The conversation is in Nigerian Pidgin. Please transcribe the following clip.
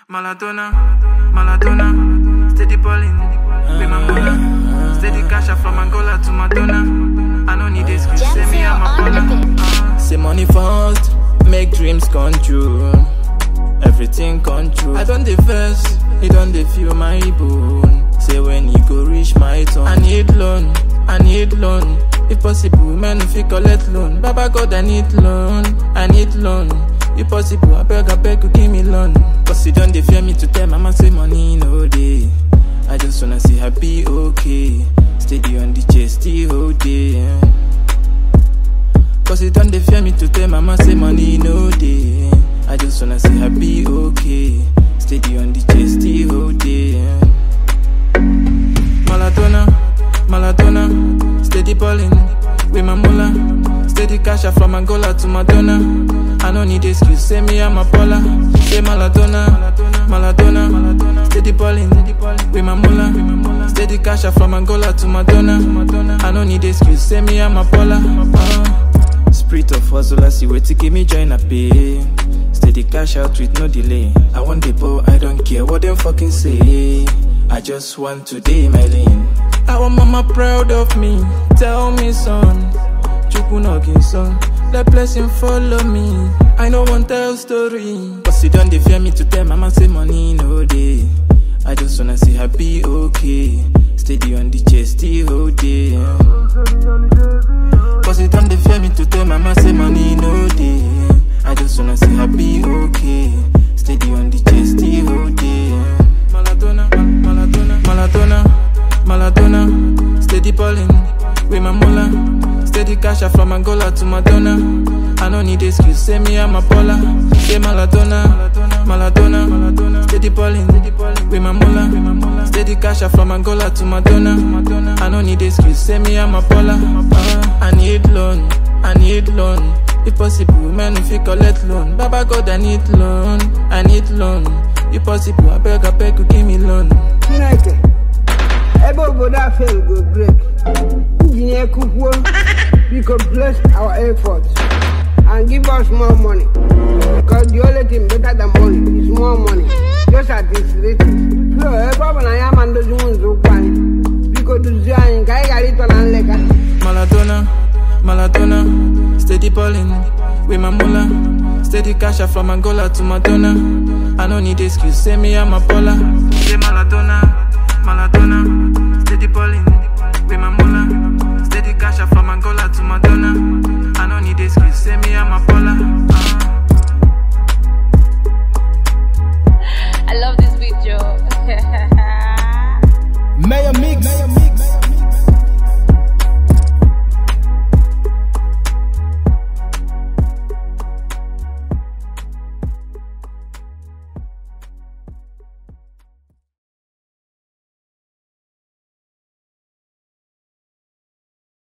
Maladona, Maladona, steady balling, with my mula, steady cash out from Angola to Madonna. I don't need excuse, say me I'm a baller. Say money first, make dreams come true. Everything come true. I don't defense, it don't feel my bone. Say when you go reach my turn, I need loan. If possible, man, if you collect loan, Baba God, I need loan. If possible, I beg you give me loan. Cause you don't fear me to tell mama say money no day. I just wanna see her be okay. Steady on the chest the whole day. Cause you don't fear me to tell mama say money no day. I just wanna see her be okay. Steady on the chest the whole day. Maladona, Maladona, steady balling, with my mula, steady cash out from Angola to Madonna. I don't need excuse, say me I'm a baller. Say Maladona, Maladona, steady balling, with my mula, steady cash out from Angola to Madonna. I don't need excuse, say me I'm a baller. Spirit of hustle, I see where to give me join a pay. Steady cash out with no delay. I want the ball, I don't care what them fucking say. I just want to day my lane. I want mama proud of me. Tell me son, Chukunogin son, let blessing follow me. I no want tell story. Cause you don't fear me to tell mama say money no day. I just wanna see her be okay. Steady on the chest the whole day. Cause you don't fear me to tell mama say money no day. I just wanna see her be okay. Steady on the chest the whole day. Maladona, Maladona, steady balling, with my mula, steady cash out from Angola to Madonna. I don't need excuse, say me I'm a baller. Say Maladona, steady balling, with my mula, steady cash out from Angola to Madonna. I don't need excuse, say me I'm a baller. I need loan. If possible, man, if you collect loan, Baba God, I need loan. If possible, I beg you give me loan. Ebo go that fail go break. Engineer Kupo, we could bless our efforts and give us more money. Because the only thing better than money is more money. Just at this rate. So, Ebo when I am under the ones who buy, we could do Zion, Kaigarito and Lega. Maladona, steady balling, with my mula, steady cash out from Angola to Madonna. I don't need excuse, say me I'm a baller. Say Maladona, steady balling, with my mula, steady cash out from Angola to Madonna.